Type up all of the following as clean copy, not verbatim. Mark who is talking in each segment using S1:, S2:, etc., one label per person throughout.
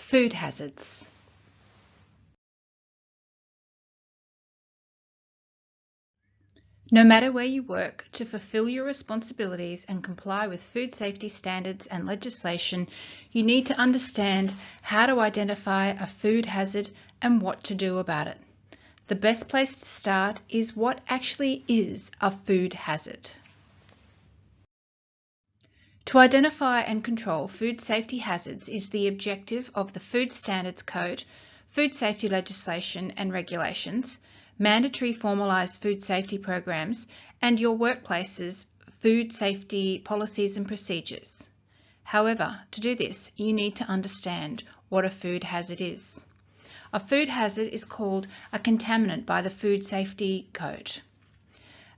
S1: Food hazards. No matter where you work, to fulfill your responsibilities and comply with food safety standards and legislation, you need to understand how to identify a food hazard and what to do about it. The best place to start is what actually is a food hazard. To identify and control food safety hazards is the objective of the Food Standards Code, food safety legislation and regulations, mandatory formalised food safety programs, and your workplace's food safety policies and procedures. However, to do this, you need to understand what a food hazard is. A food hazard is called a contaminant by the Food Safety Code.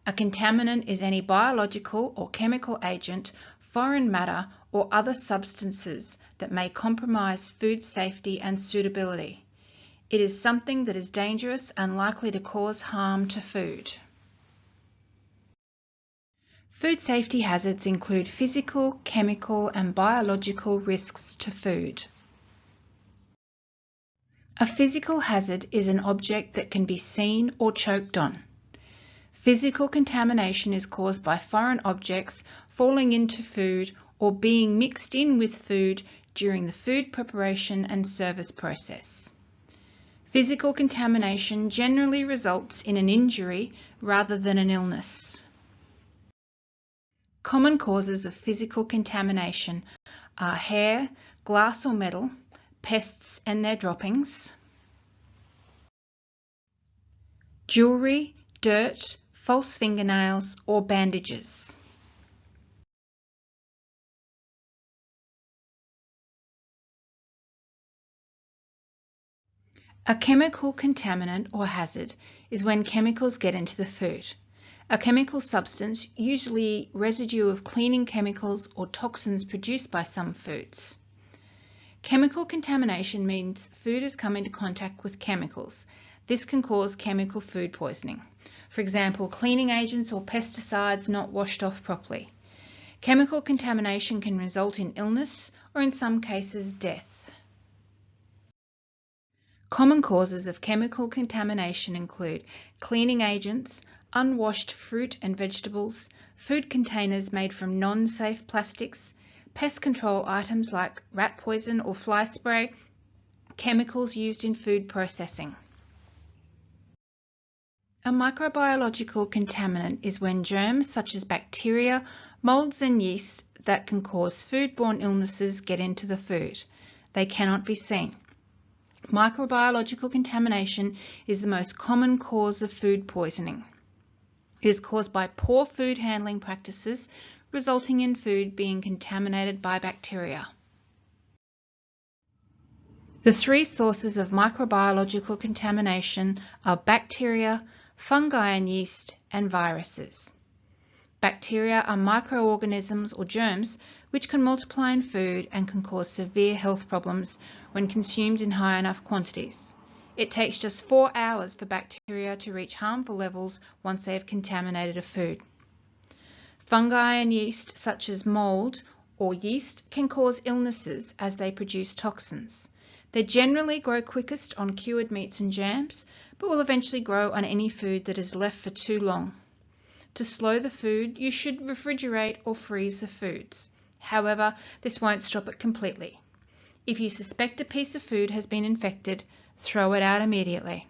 S1: A contaminant is any biological or chemical agent, foreign matter, or other substances that may compromise food safety and suitability. It is something that is dangerous and likely to cause harm to food. Food safety hazards include physical, chemical, and biological risks to food. A physical hazard is an object that can be seen or choked on. Physical contamination is caused by foreign objects falling into food or being mixed in with food during the food preparation and service process. Physical contamination generally results in an injury rather than an illness. Common causes of physical contamination are hair, glass or metal, pests and their droppings, jewellery, dirt, false fingernails or bandages. A chemical contaminant or hazard is when chemicals get into the food. A chemical substance, usually residue of cleaning chemicals or toxins produced by some foods. Chemical contamination means food has come into contact with chemicals. This can cause chemical food poisoning. For example, cleaning agents or pesticides not washed off properly. Chemical contamination can result in illness or in some cases death. Common causes of chemical contamination include cleaning agents, unwashed fruit and vegetables, food containers made from non-safe plastics, pest control items like rat poison or fly spray, chemicals used in food processing. A microbiological contaminant is when germs such as bacteria, molds and yeast that can cause foodborne illnesses get into the food. They cannot be seen. Microbiological contamination is the most common cause of food poisoning. It is caused by poor food handling practices, resulting in food being contaminated by bacteria. The three sources of microbiological contamination are bacteria, fungi and yeast, and viruses. Bacteria are microorganisms or germs which can multiply in food and can cause severe health problems when consumed in high enough quantities. It takes just 4 hours for bacteria to reach harmful levels once they have contaminated a food. Fungi and yeast, such as mold or yeast, can cause illnesses as they produce toxins. They generally grow quickest on cured meats and jams, but will eventually grow on any food that is left for too long. To slow the food, you should refrigerate or freeze the foods. However, this won't stop it completely. If you suspect a piece of food has been infected, throw it out immediately.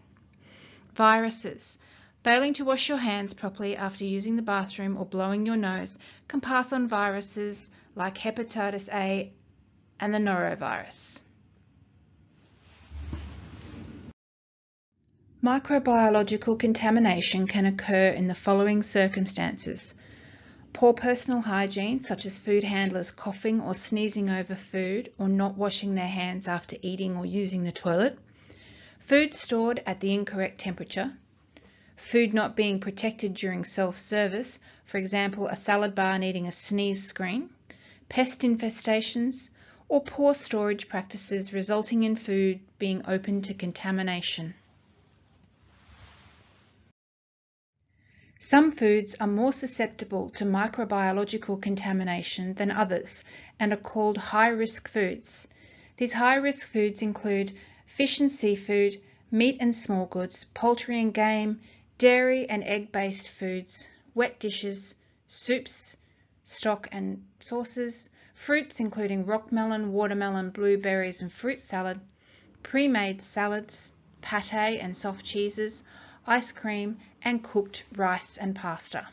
S1: Viruses. Failing to wash your hands properly after using the bathroom or blowing your nose can pass on viruses like hepatitis A and the norovirus. Microbiological contamination can occur in the following circumstances: poor personal hygiene, such as food handlers coughing or sneezing over food or not washing their hands after eating or using the toilet, food stored at the incorrect temperature, food not being protected during self-service, for example, a salad bar needing a sneeze screen, pest infestations, or poor storage practices resulting in food being open to contamination. Some foods are more susceptible to microbiological contamination than others and are called high-risk foods. These high-risk foods include fish and seafood, meat and small goods, poultry and game, dairy and egg-based foods, wet dishes, soups, stock and sauces, fruits including rockmelon, watermelon, blueberries and fruit salad, pre-made salads, pâté and soft cheeses, ice cream, and cooked rice and pasta.